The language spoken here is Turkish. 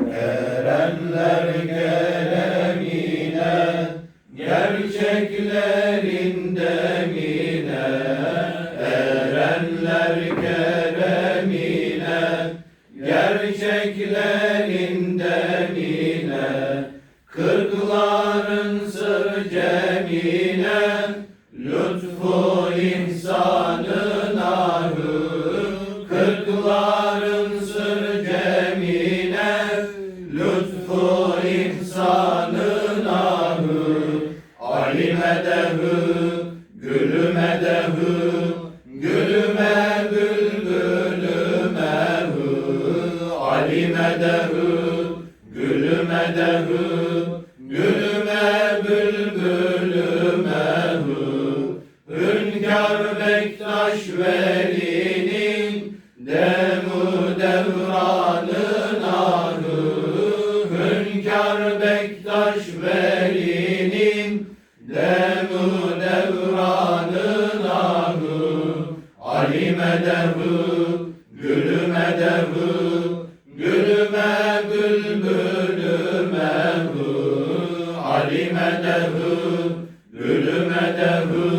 Erenler keremine, gerçeklerin demine. Erenler keremine, gerçeklerin demine. Kırkların sır cemine, lütfu ihsanına hü. Kırkların sır cemine, lütfu ihsanına hü. Alime de hü, gülüme de hü, gülüme bülbülüme hü. Alime de hü, gülüme de hü, gülüme bülbülüme hü. Hünkâr Bektaş Veli'nin demu devranına hü. Hünkâr Bektaş Veli'nin demu devranına hü. Alime de hü, gülüme de hü, gülüme bülbülüme hü. Alime de hü, gülüme de hü,